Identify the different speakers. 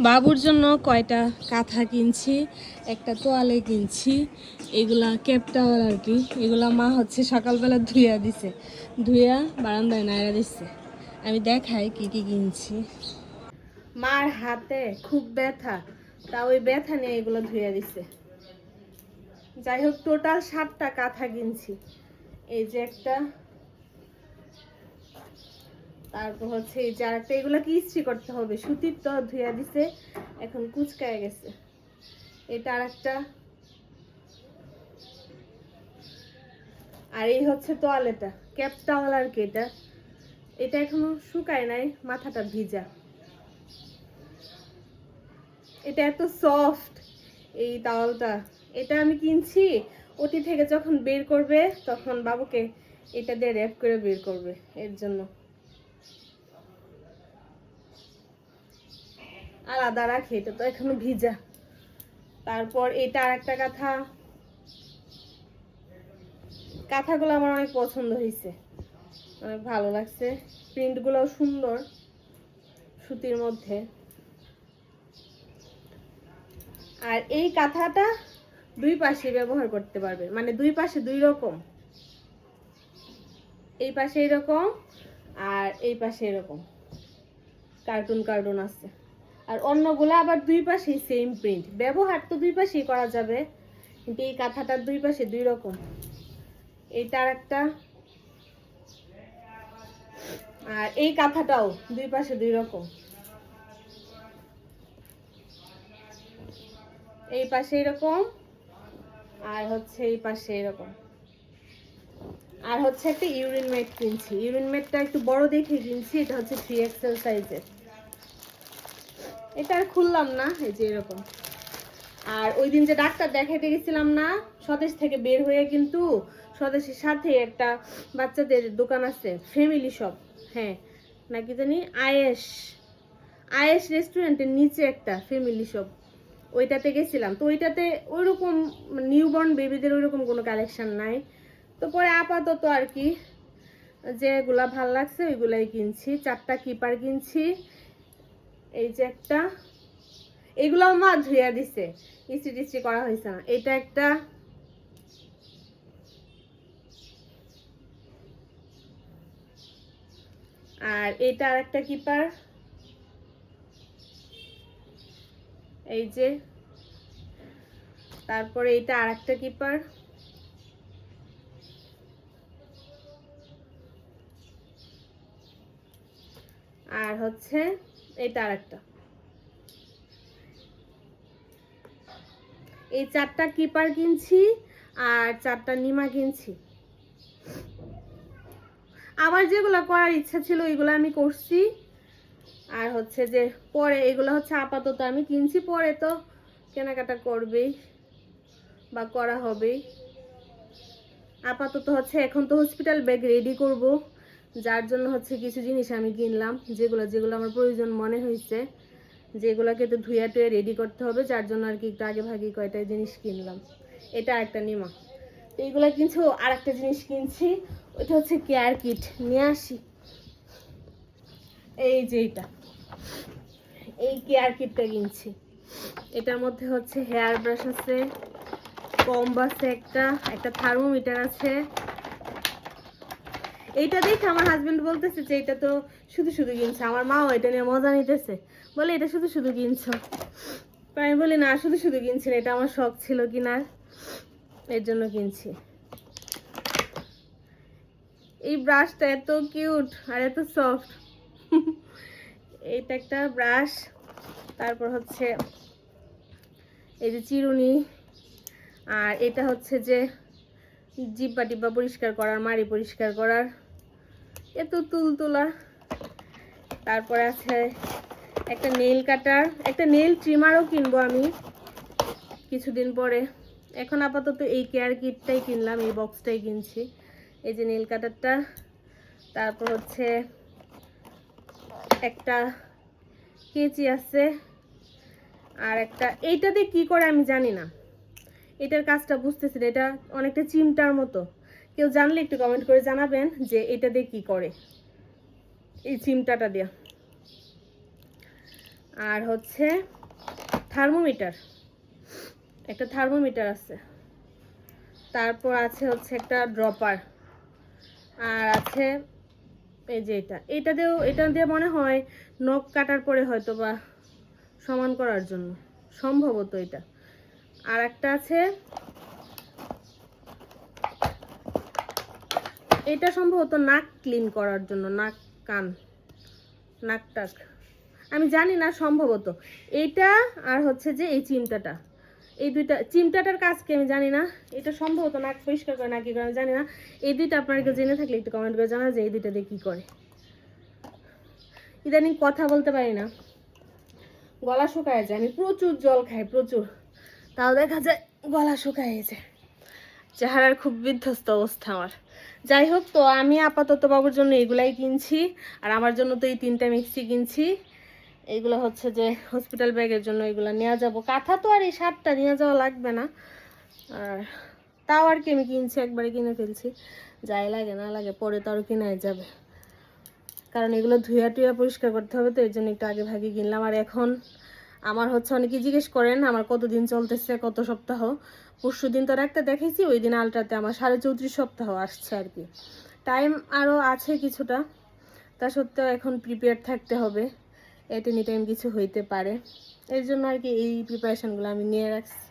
Speaker 1: বাবুর জন্য কয়টা কাঁথা কিনছি, একটা তোয়ালে কিনছি। এগুলা ক্যাপটাওয়াল আর কি। এগুলা মা হচ্ছে সকালবেলা ধুইয়া দিছে, ধুইয়া বারান্দায় নাইড়া দিচ্ছে। আমি দেখাই কি কি কিনছি। মার হাতে খুব ব্যথা, তা ওই ব্যথা নিয়ে এগুলো ধুইয়া দিছে। যাই হোক, টোটাল 7টা কাঁথা কিনছি। এই যে একটা, তারপর হচ্ছে এই যে আরেকটা। এগুলো কি ইস্ত্রি করতে হবে, সুতির তো, ধুইয়া দিছে, এখন কুচকায় গেছে। এটা আরেকটা। আর এই হচ্ছে তোয়ালেটা, ক্যাপ টাওয়াল আর কি। এটা এটা এখনো শুকায় নাই, মাথাটা ভিজা। এটা এত সফট এই টাওয়ালটা। এটা আমি কিনছি ওটি থেকে, যখন বের করবে তখন বাবুকে এটা দিয়ে র্যাপ করে বের করবে, এর জন্য আলাদা রাখি। এটা তো এখনো ভিজা। তারপর এটা আর একটা কাঁথা। কাঁথাগুলো আমার অনেক পছন্দ হয়েছে, অনেক ভালো লাগছে। প্রিন্টগুলোও সুন্দর, সুতির মধ্যে। আর এই কাঁথাটা দুই পাশে ব্যবহার করতে পারবে, মানে দুই পাশে দুই রকম। এই পাশে এরকম আর এই পাশে এরকম কার্টুন কার্টুন আছে। আর অন্যগুলো আবার দুই পাশেই সেম প্রিন্ট। ব্যবহার তো দুই পাশেই করা যাবে, কিন্তু এই কাঁথাটার দুই পাশে দুই রকম। এইটা আর একটা। আর এই কাঁথাটাও দুই পাশে দুই রকম। এই পাশে এরকম, আর হচ্ছে এই পাশে এরকম। আর হচ্ছে একটা ইউরিন মেট কিনছি। ইউরিন মেটটা একটু বড় দেখে কিনছি। এটা হচ্ছে 3XL সাইজের। এটা আর খুললাম না, এই যে এরকম। আর ওই দিন যে ডাক্তার দেখাইতে গেছিলাম না, স্বদেশ থেকে বের হয়ে, কিন্তু স্বদেশের সাথে একটা বাচ্চাদের দোকান আছে, ফ্যামিলি শপ, হ্যাঁ নাকি জানি, আয়েশ আয়েশ রেস্টুরেন্টের নিচে একটা ফ্যামিলি শপ, ওইটাতে গেছিলাম। তো ওইটাতে ওইরকম নিউবর্ন বেবিদের ওইরকম কোনো কালেকশন নাই। তো পরে আপাতত আর কি যেগুলা ভাল লাগছে ওইগুলাই কিনছি। 4টা কিপার কিনছি। এই যে একটা, এগুলাও মা ধুইয়া দিছে, ইস্ত্রি টিস্ত্রি করা হয়েছে না। এটা একটা। আর এটা আর একটা কিপার, এই যে। তারপরে এটা আর একটা কিপার। আর হচ্ছে এটা আর একটা। এই 4টা কিপার কিনছি আর 4টা নিমা কিনছি। আবার যেগুলো করার ইচ্ছা ছিল ওইগুলো আমি করছি। আর হচ্ছে যে পরে এগুলো হচ্ছে আপাতত আমি কিনছি, পরে তো কেনাকাটা করবেই বা করা হবেই। আপাতত হচ্ছে এখন তো হসপিটাল ব্যাগ রেডি করব, যার জন্য হচ্ছে কিছু জিনিস আমি কিনলাম, যেগুলো যেগুলো আমার প্রয়োজন মনে হয়েছে, যেগুলোকে তো ধুইয়া টুয়ে রেডি করতে হবে, যার জন্য আর কি একটু আগে ভাগে কয়টা জিনিস কিনলাম। এটা একটা নিমা। তো এইগুলো কিনছি। আর একটা জিনিস কিনছি, ওইটা হচ্ছে কেয়ার কিট, নিয়ে আসি। এই যে এটা, এই কেয়ার কিটটা কিনছি। এটার মধ্যে হচ্ছে হেয়ার ব্রাশ আছে, কম্ব আছে, একটা একটা থার্মোমিটার আছে। এইটা দেখে আমার হাজবেন্ড বলতেছে যে এটা তো শুধু শুধু কিনছে। আমার মাও এটা নিয়ে মজা নিতেছে, বলে এটা শুধু শুধু কিনছো। আমি বলি না, শুধু শুধু কিনছি না, এটা আমার শখ ছিল কিনার, এর জন্য কিনছি। এই ব্রাশটা এত কিউট আর এত সফট। এইটা একটা ব্রাশ। তারপর হচ্ছে এই যে চিরুনি। আর এটা হচ্ছে যে জিব্বা টিব্বা পরিষ্কার করার, মাড়ি পরিষ্কার করার, এত তুলতুলা। তারপরে আছে একটা নেইল কাটার, একটা নেইল ট্রিমারও কিনবো আমি কিছুদিন পরে। এখন আপাতত এই কেয়ার কিটটাই কিনলাম, এই বক্সটাই কিনছি। এই যে নেইল কাটারটা। তারপর হচ্ছে একটা কেচি আছে। আর একটা, এইটাতে কি করে আমি জানি না, এটার কাজটা বুঝতেছি না। এটা অনেকটা চিমটার মতো। কেউ জানলে একটু কমেন্ট করে জানাবেন যে এটা দিয়ে কি করে, এই চিমটাটা দিয়া। আর হচ্ছে থার্মোমিটার, একটা থার্মোমিটার আছে। তারপর আছে হচ্ছে একটা ড্রপার, আর আছে এই যে এটা দিয়ে মনে হয় নখ কাটার পরে হয়তো বা সমান করার জন্য, সম্ভবত এটা। আর একটা আছে, এটা সম্ভবত নাক ক্লিন করার জন্য, নাক কান নাক টাক, আমি জানি না, সম্ভবত এইটা। আর হচ্ছে যে এই চিমটাটা, এই দুইটা, চিমটাটার কাজ কি আমি জানি না, এটা সম্ভবত নাক পরিষ্কার করে নাকি করে আমি জানি না। এই দুইটা আপনারা কেউ জেনে থাকলে একটু কমেন্ট করে জানা যে এই দুইটা দিয়ে কী করে। ইদানিং কথা বলতে পারি না, গলা শুকায় যায়, আমি প্রচুর জল খাই প্রচুর, তাও দেখা যায় গলা শুকায় যায়, চেহারার খুব বিধ্বস্ত অবস্থা আমার। যাই হোক, তো আমি আপাতত বাবুর জন্য এগুলাই কিনছি, আর আমার জন্য তো এই 3টা মিক্সি কিনছি। এইগুলো হচ্ছে যে হসপিটাল ব্যাগের জন্য, এগুলো নেওয়া যাব। কাঁথা তো আর এই 7টা নিয়ে যাওয়া লাগবে না, আর তাও আর কি আমি কিনছি, একবারে কিনে ফেলছি, যাই লাগে না লাগে পরে তো আরও কেনাই যাবে, কারণ এগুলো ধুয়া টুয়া পরিষ্কার করতে হবে, তো এর জন্য একটু আগে ভাগে কিনলাম। আর এখন আমার হচ্ছে অনেকে জিজ্ঞেস করেন আমার কতদিন চলতেছে, কত সপ্তাহ। পরশু দিন তো একটা দেখেছি, ওই দিন আলট্রাতে আমার 34.5 সপ্তাহ আসছে আর কি। টাইম আরও আছে কিছুটা, তা সত্ত্বেও এখন প্রিপেয়ার থাকতে হবে, এট এনি টাইম কিছু হইতে পারে, এর জন্য আর কি এই প্রিপারেশনগুলো আমি নিয়ে রাখছি।